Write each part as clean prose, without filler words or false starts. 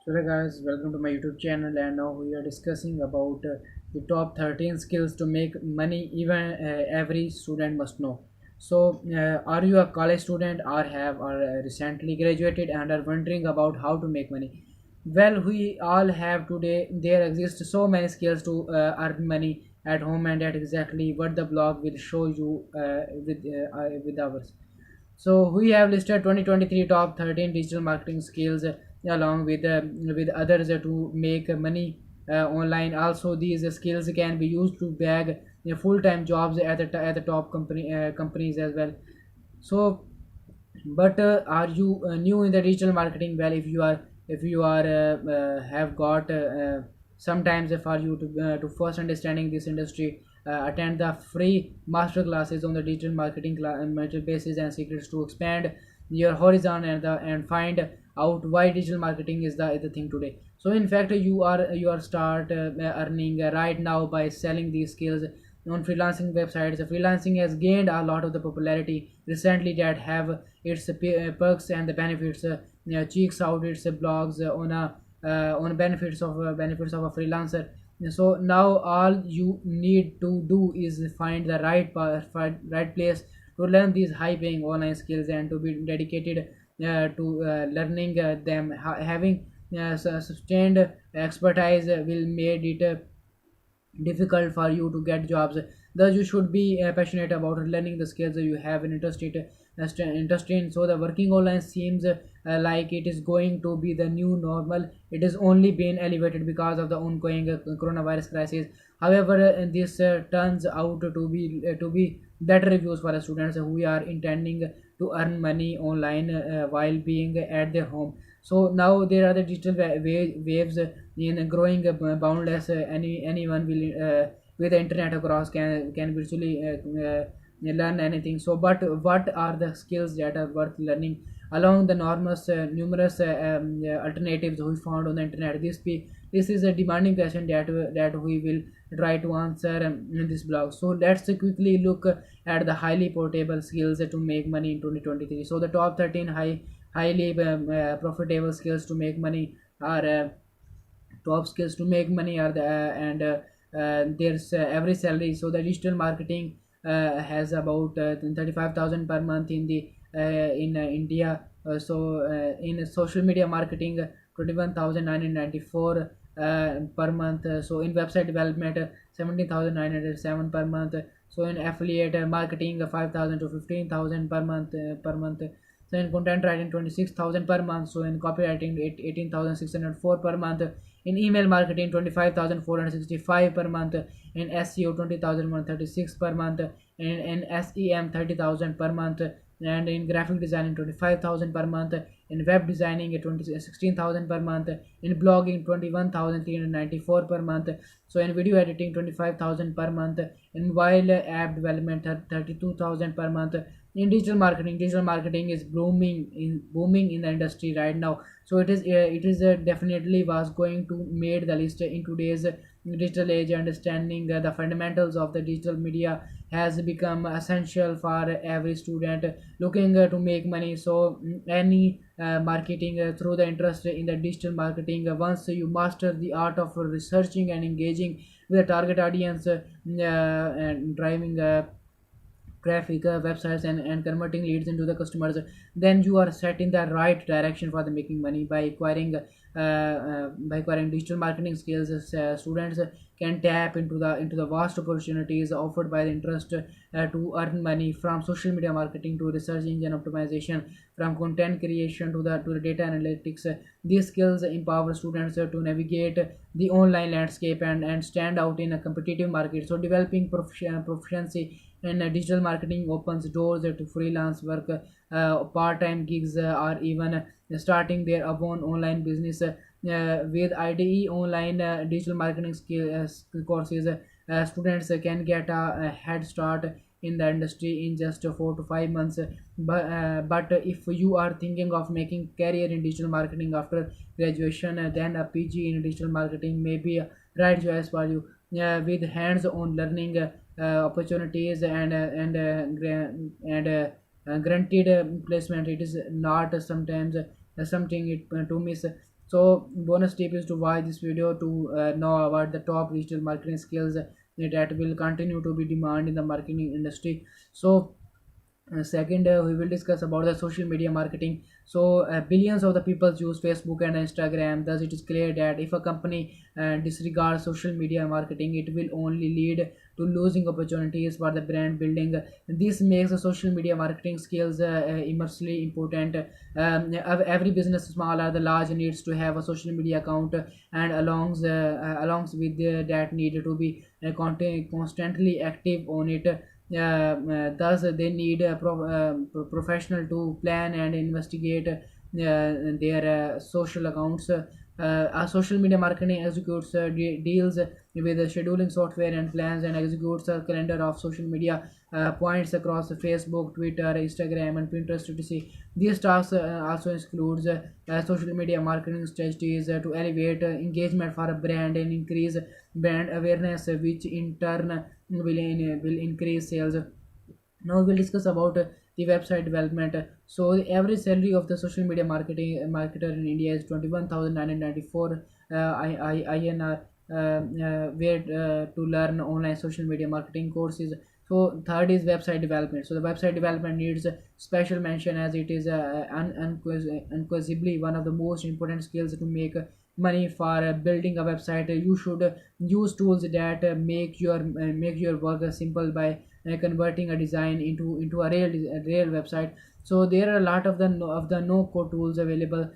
Hello guys, welcome to my YouTube channel, and now we are discussing about the top 13 skills to make money even every student must know. So, are you a college student or have or recently graduated and are wondering about how to make money? Well, we all have today. There exist so many skills to earn money at home, and that exactly what the blog will show you with ours. So we have listed 2023 top 13 digital marketing skills along with others to make money online. Also, these skills can be used to bag full-time jobs at the top companies as well. So, but are you new in the digital marketing? Well, if you are have got sometimes for you to first understanding this industry, attend the free master classes on the digital marketing mental basis and secrets to expand your horizon and find out why digital marketing is the thing today. So in fact, you are start earning right now by selling these skills on freelancing websites. Freelancing has gained a lot of the popularity recently that have its perks and the benefits. Cheeks out its blogs on benefits of a freelancer. So now all you need to do is find the right place to learn these high paying online skills and to be dedicated to learning them. Having sustained expertise will made it difficult for you to get jobs. Thus you should be passionate about learning the skills that you have an interest in. So the working online seems like it is going to be the new normal. It is only been elevated because of the ongoing coronavirus crisis. However, this turns out to be better reviews for the students who are intending to earn money online while being at their home. So now there are the digital waves in growing boundless. Anyone will with the internet across can virtually learn anything. So but what are the skills that are worth learning along the numerous alternatives we found on the internet? This is a demanding question that we will try to answer in this blog. So let's quickly look at the highly portable skills to make money in 2023. So the top 13 highly profitable skills to make money are top skills to make money are the and there's every salary. So the digital marketing has about 35,000 per month in India. In social media marketing, 21,994 per month. So in website development, 17,907 per month. So in affiliate marketing, 5,000 to 15,000 per month. So in content writing, 26,000 per month. So in copywriting, 18,604 per month. In email marketing, 25,465 per month. In SEO, 20,136 per month. In SEM, 30,000 per month. And in graphic designing, 25,000 per month. In web designing, 16,000 per month. In blogging, 21,394 per month. So in video editing, 25,000 per month. In mobile app development, 32,000 per month. In digital marketing is booming in the industry right now. So it is definitely was going to made the list in today's digital age. Understanding the fundamentals of the digital media has become essential for every student looking to make money. So any marketing through the interest in the digital marketing, once you master the art of researching and engaging with the target audience, and driving traffic websites and converting leads into the customers, then you are set in the right direction for the making money. By acquiring digital marketing skills, students can tap into the vast opportunities offered by the interest to earn money, from social media marketing to research engine optimization, from content creation to the data analytics. These skills empower students to navigate the online landscape and stand out in a competitive market. So developing proficiency in digital marketing opens doors to freelance work, part-time gigs, or even starting their own online business. With IDE online digital marketing courses, students can get a head start in the industry in just 4 to 5 months. But if you are thinking of making career in digital marketing after graduation, then a PG in digital marketing may be a right choice for you. With hands-on learning opportunities and granted placement, it is not sometimes something to miss. So bonus tip is to watch this video to know about the top digital marketing skills that will continue to be demand in the marketing industry. So second, we will discuss about the social media marketing. So billions of the people use Facebook and Instagram. Thus it is clear that if a company disregards social media marketing, it will only lead to losing opportunities for the brand building. This makes the social media marketing skills immensely important. Every business, small or the large, needs to have a social media account, and alongs with that need to be constantly active on it. Thus they need a professional to plan and investigate their social accounts. A social media marketing executes deals with the scheduling software and plans and executes a calendar of social media points across Facebook, Twitter, Instagram, and Pinterest, etc. These tasks also includes social media marketing strategies to elevate engagement for a brand and increase brand awareness, which in turn will increase sales. Now we'll discuss about the website development. So the average salary of the social media marketer in India is 21,994 INR, where to learn online social media marketing courses. So third is website development. So the website development needs special mention, as it is unquestionably one of the most important skills to make money. For building a website, you should use tools that make your work simple by converting a design into a real website. So there are a lot of the no code tools available,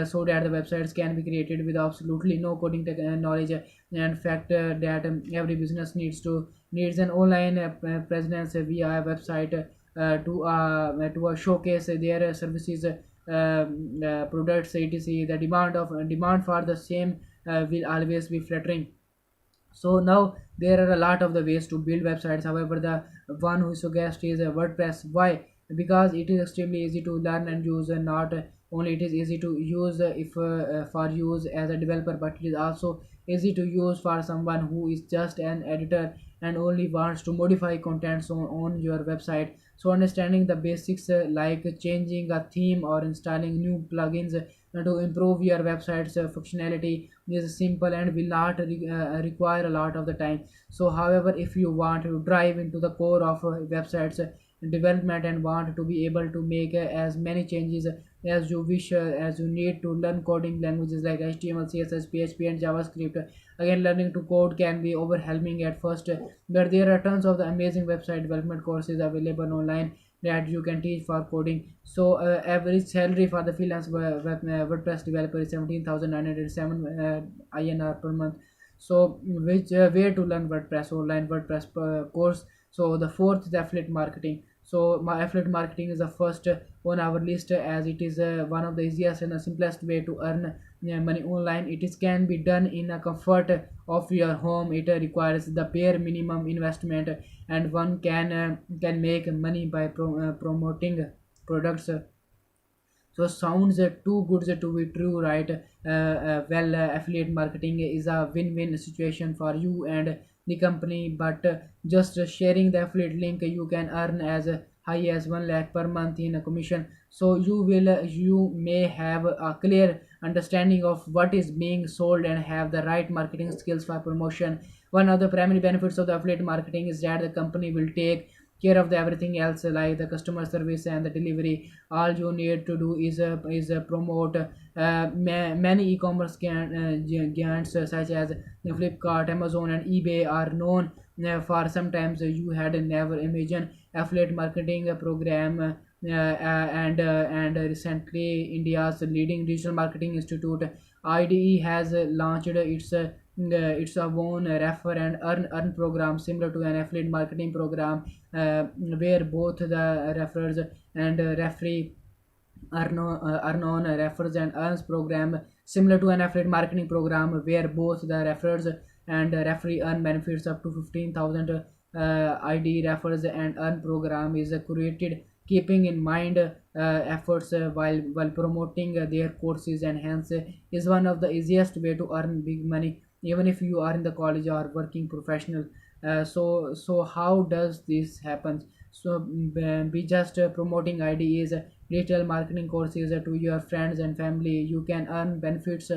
so that the websites can be created with absolutely no coding knowledge. And fact that every business needs an online presence via a website to showcase their services, products, etc. The demand for the same will always be fluttering. So now there are a lot of the ways to build websites. However, the one who suggests is WordPress. Why? Because it is extremely easy to learn and use, and not only it is easy to use if for use as a developer, but it is also easy to use for someone who is just an editor and only wants to modify contents on your website. So understanding the basics, like changing a theme or installing new plugins to improve your website's functionality, is simple and will not require a lot of the time. So however, if you want to drive into the core of websites development and want to be able to make as many changes as you wish, as you need to learn coding languages like HTML, CSS, PHP, and JavaScript. Again, learning to code can be overwhelming at first, but there are tons of the amazing website development courses available online that you can teach for coding. So average salary for the freelance WordPress developer is 17,907 INR per month. So which where to learn WordPress? Online WordPress course. So the fourth is affiliate marketing. So my affiliate marketing is the first on our list, as it is one of the easiest and the simplest way to earn money online. It is can be done in a comfort of your home. It requires the bare minimum investment, and one can make money by promoting products. So sounds too good to be true, right? Affiliate marketing is a win-win situation for you and the company. But just sharing the affiliate link, you can earn as high as 1 lakh per month in a commission. So you may have a clear understanding of what is being sold and have the right marketing skills for promotion. One of the primary benefits of the affiliate marketing is that the company will take care of the everything else, like the customer service and the delivery. All you need to do is promote. Many e-commerce giants such as Flipkart, Amazon, and eBay are known for sometimes you had never imagined affiliate marketing program. And recently, India's leading digital marketing institute, IDE, has launched its own refer and earn program similar to an affiliate marketing program, where both the referrers and referee earn on refers and earns program similar to an affiliate marketing program, where both the referrers and referee earn benefits up to 15,000. ID refers and earn program is created keeping in mind efforts while promoting their courses, and hence is one of the easiest way to earn big money even if you are in the college or working professional. So how does this happen? So be just promoting ideas digital marketing courses to your friends and family. You can earn benefits